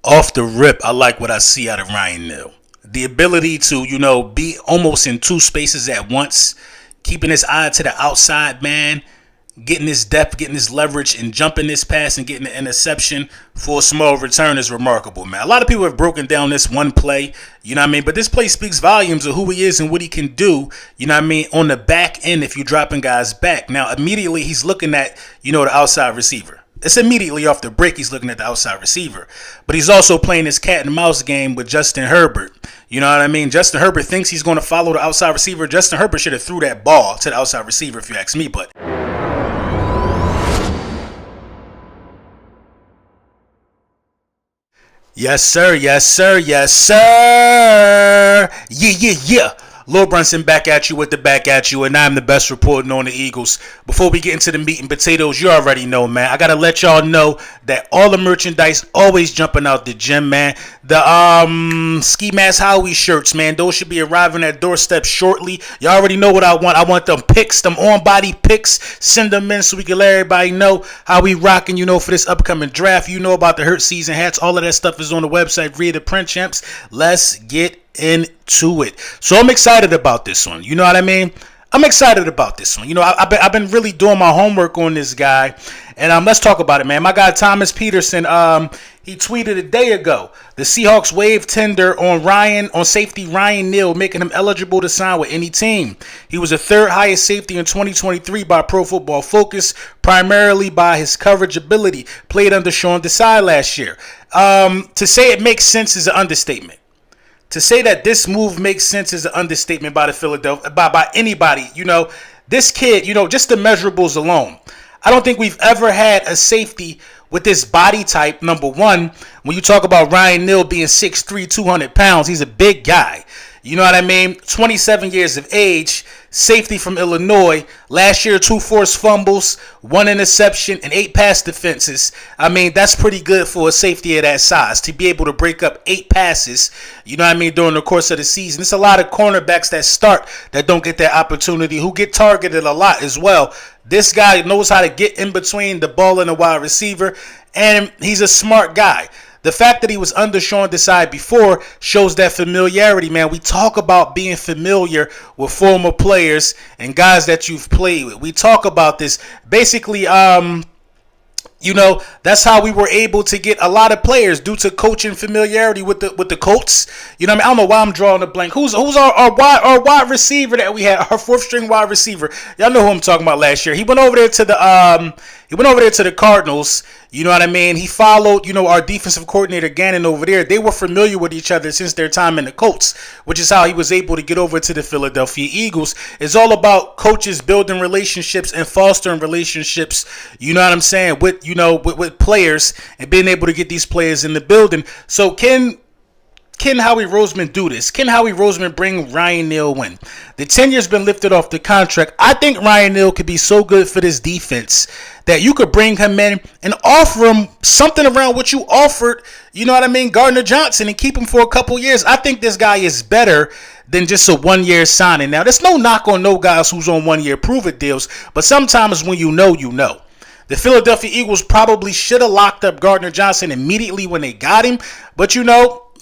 Off the rip, I like what I see out of Ryan Neal. The ability to, be almost in two spaces at once, keeping his eye to the outside man, getting his depth, getting his leverage, and jumping this pass and getting the interception for a small return is remarkable, man. A lot of people have broken down this one play, you know what I mean? But this play speaks volumes of who he is and what he can do, you know what I mean, on the back end if you're dropping guys back. Now, immediately he's looking at, the outside receiver. It's immediately off the break he's looking at the outside receiver. But he's also playing this cat and mouse game with Justin Herbert. You know what I mean? Justin Herbert thinks he's going to follow the outside receiver. Justin Herbert should have threw that ball to the outside receiver if you ask me. But yes, sir. Yes, sir. Yes, sir. Yeah, yeah, yeah. Lord Brunson back at you with the back at you, and I'm the best reporting on the Eagles. Before we get into the meat and potatoes, you already know, man. I gotta let y'all know that all the merchandise always jumping out the gym, man. The Ski Mask Howie shirts, man, those should be arriving at doorstep shortly. Y'all already know what I want. I want them pics, them on-body pics. Send them in so we can let everybody know how we rocking, for this upcoming draft. You know about the Hurt Season hats. All of that stuff is on the website via the print champs. Let's get into it. So I'm excited about this one. You know what I mean? I'm excited about this one. I've been really doing my homework on this guy, and let's talk about it, man. My guy Thomas Peterson, he tweeted a day ago the Seahawks waived tender on safety Ryan Neal, making him eligible to sign with any team. He was the third highest safety in 2023 by Pro Football Focus, primarily by his coverage ability. Played under Sean Desai last year. To say it makes sense is an understatement. To say that this move makes sense is an understatement by the Philadelphia, by anybody. This kid, just the measurables alone. I don't think we've ever had a safety with this body type, number one. When you talk about Ryan Neal being 6'3", 200 pounds, he's a big guy. You know what I mean? 27 years of age, safety from Illinois. Last year, 2 forced fumbles, 1 interception, and 8 pass defenses. I mean, that's pretty good for a safety of that size to be able to break up 8 passes, during the course of the season. It's a lot of cornerbacks that start that don't get that opportunity, who get targeted a lot as well. This guy knows how to get in between the ball and the wide receiver, and he's a smart guy. The fact that he was under Sean Desai before shows that familiarity, man. We talk about being familiar with former players and guys that you've played with. We talk about this. Basically, that's how we were able to get a lot of players due to coaching familiarity with the Colts. I don't know why I'm drawing a blank. Who's our wide receiver that we had, our 4th string wide receiver? Y'all know who I'm talking about last year. He went over there to the Cardinals. You know what I mean? He followed, our defensive coordinator Gannon over there. They were familiar with each other since their time in the Colts, which is how he was able to get over to the Philadelphia Eagles. It's all about coaches building relationships and fostering relationships, you know what I'm saying, with players and being able to get these players in the building. So can Howie Roseman do this? Can Howie Roseman bring Ryan Neal in? The tenure's been lifted off the contract. I think Ryan Neal could be so good for this defense that you could bring him in and offer him something around what you offered, Gardner Johnson, and keep him for a couple years. I think this guy is better than just a 1-year signing. Now, there's no knock on no guys who's on 1-year prove-it deals, but sometimes when you know. The Philadelphia Eagles probably should have locked up Gardner Johnson immediately when they got him, but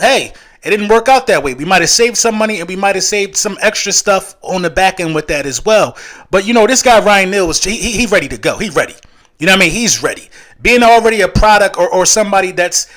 hey, it didn't work out that way. We might have saved some money and we might have saved some extra stuff on the back end with that as well. But, this guy Ryan Neal, he ready to go. He's ready. He's ready. Being already a product or somebody that's,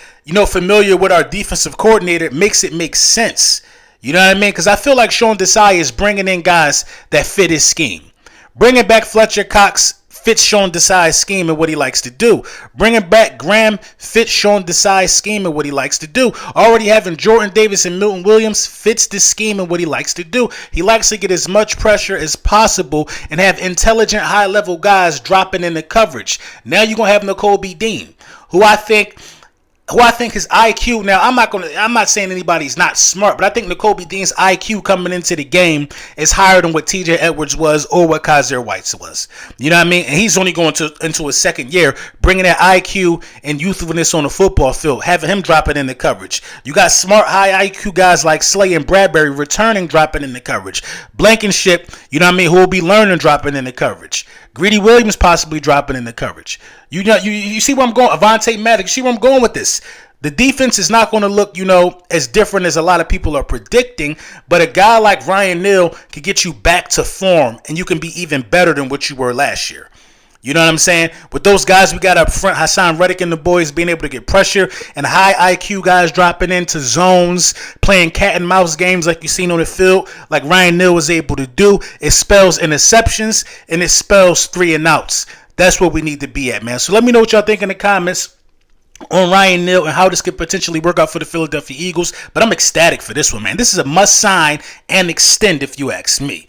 familiar with our defensive coordinator makes it make sense. You know what I mean? Because I feel like Sean Desai is bringing in guys that fit his scheme. Bringing back Fletcher Cox fits Sean Desai's scheme and what he likes to do. Bringing back Graham fits Sean Desai's scheme and what he likes to do. Already having Jordan Davis and Milton Williams fits the scheme and what he likes to do. He likes to get as much pressure as possible and have intelligent, high-level guys dropping in the coverage. Now you're going to have Nicole B. Dean, who I think his IQ, now I'm not saying anybody's not smart, but I think N'Kobe Dean's IQ coming into the game is higher than what TJ Edwards was or what Kaiser White's was. You know what I mean? And he's only going into his second year, bringing that IQ and youthfulness on the football field, having him dropping in the coverage. You got smart, high IQ guys like Slay and Bradbury returning, dropping in the coverage. Blankenship, you know what I mean, who will be learning, dropping in the coverage. Greedy Williams possibly dropping in the coverage. You see where I'm going? Avonte Maddox, see where I'm going with this? The defense is not going to look, as different as a lot of people are predicting, but a guy like Ryan Neal can get you back to form, and you can be even better than what you were last year. You know what I'm saying? With those guys we got up front, Hassan Reddick and the boys being able to get pressure, and high IQ guys dropping into zones, playing cat and mouse games like you seen on the field, like Ryan Neal was able to do. It spells interceptions, and it spells 3 and outs. That's where we need to be at, man. So let me know what y'all think in the comments on Ryan Neal and how this could potentially work out for the Philadelphia Eagles. But I'm ecstatic for this one, man. This is a must sign and extend if you ask me.